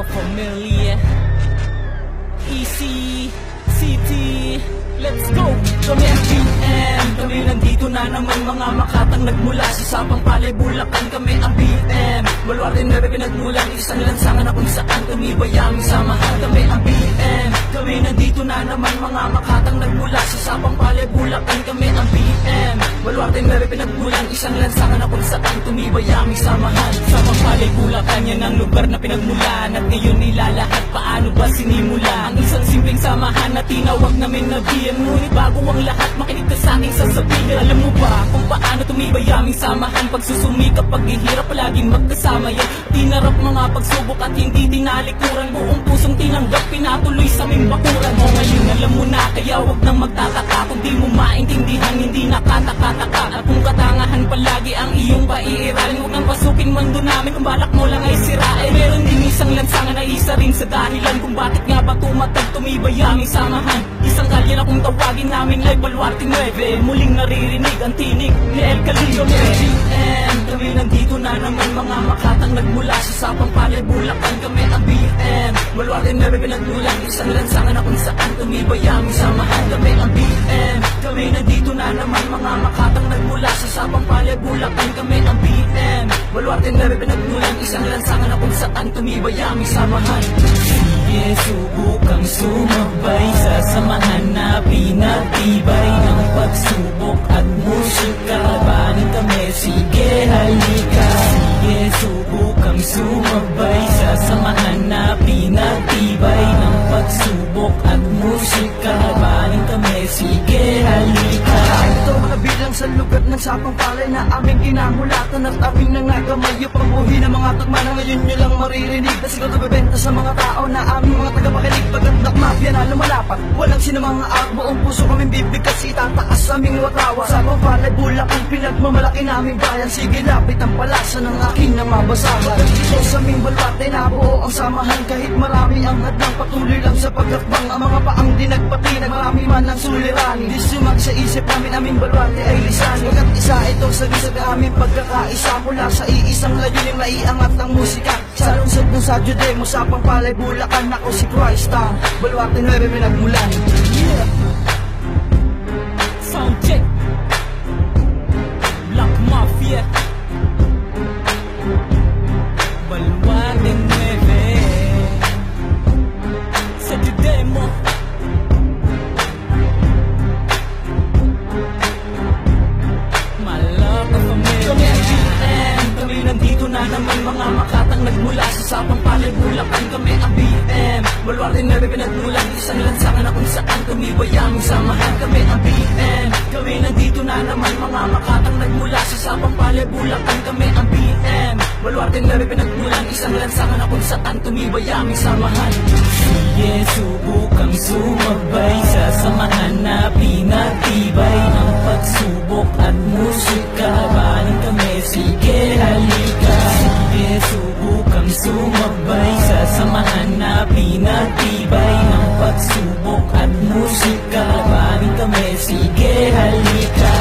Familia Easy City, let's go! Kami ang BM, kami nandito na naman mga makatang nagmula sa Sabang Palay, Bulacan. Kami ang BM, Baluarte na pinagmulan, isang lansangan na kung saan tumibay ang samahan. Kami ang BM, kami nandito na naman mga makatang nagmula sa Sabang Palay, Bulacan. Kami ang BM, Baluarte na pinagmulan, isang lansangan na kung saan tumibay ang samahan. Sabang Palay, Bulacan, yan ang lugar na pinagmulan, at ngayon nilalahat paano ba sinimula ang isang simpleng samahan na tinawag namin na BM. Ngunit bago ang lahat, makinig ka sa aking sasabihin. Alam mo ba kung paano tumibay aming samahan? Pagsusumikap, paghihirap, palaging magkasama yan. Tinarap mga pagsubok at hindi tinalikuran. Buong pusong tinanggap, pinatuloy sa aming bakuran. O ngayon alam mo na, kaya wag nang magtataka kung di mo maintindihan, hindi nakataka-taka. At kung katangahan palagi ang iyong paiiralin, huwag nang pasukin mundo namin kung balak mo lang ay sirain. Meron din isang lansangan na isa rin sa dahilan kung bakit nga ba tumatag tumibay aming samahan. Isang kalye na kung tawagin namin ay Baluarte 9. Muling naririnig ang tinig ni El Calillo. BM, kami nandito na naman mga makatang nagmula sa Sabang Palay, Bulacan. Kami ang BM, Baluarte 9 pinagmulan, isang lansangan na kung saan tumibay aming samahan. Kami ang BM, kami nandito na naman mga makatang nagmula sa Sabang Palay, Bulacan. Kami ang BM, Baluarte 9 pinagmulan, isang lansangan na kung saan tumibay aming samahan. Sige, subukang sumabay sa samahan na pinagtibay ng pagsubok at musika. Labanin kami, sige halika. Sige, subukang sumabay sa samahan na pinagtibay ng pagsubok at musika. Labanin kami, sige halika. Ito kabilang sa lugar ng Sabang Palay na aming kinamulatan at aming nangagamay. Yung pambuhi ng mga tugma na ngayon nyo lang maririnig. Na siguro bebenta sa mga tao na aming mga tagapakinig. Pagkandak mafia na lumalapat, walang sinamang-aak. Buong puso kaming bibigkas, itataas aming watawa. Sabang Palay, Bulacan, pinagmamalaki naming bayan. Sige, lapit ang palasa ng aking namabasahan. Dito sa aming Baluarte na buo ang samahan. Kahit marami ang hadlang, patuloy lang sa pagkakbang. Ang mga paang dinagpatinag, marami man ang suliranin. Di sumag sa isip namin, aming Baluarte ay lisan. Pagkat isa ito sa gisag aming pagkakaisa. Mula sa iisang layunin, maiangat ang musika. Sa lungsod ng Sadyo Demo, Sabang Palay, Bulacan. Ako si Christ ang Baluarte 9 pinagmulan. Yeah. Sound check. Black Mafia Baluarte 9 Sadyo Demo. Malaka Familia. Kami ang BM, kami nandito na naman mga makatang nagmula sa Sabang Palay, Bulacan. Kami ang BM, Baluarte 9 pinagmulan, isang lansangan na kung saan tumibay aming samahan. Kami ang BM, kami nandito na naman mga makatang nagmula sa Sabang Palay, Bulacan. Kami ang BM, Baluarte 9 pinagmulan, isang lansangan na kung saan tumibay aming samahan. Sige, subukang sumabay sa samahan na pinagtibay ng pagsubok at musika. Labanin kami, sige halika. Sige, subukang sumabay sa samahan na pinagtibay ng pagsubok at musika. Labanin kami, sige halika.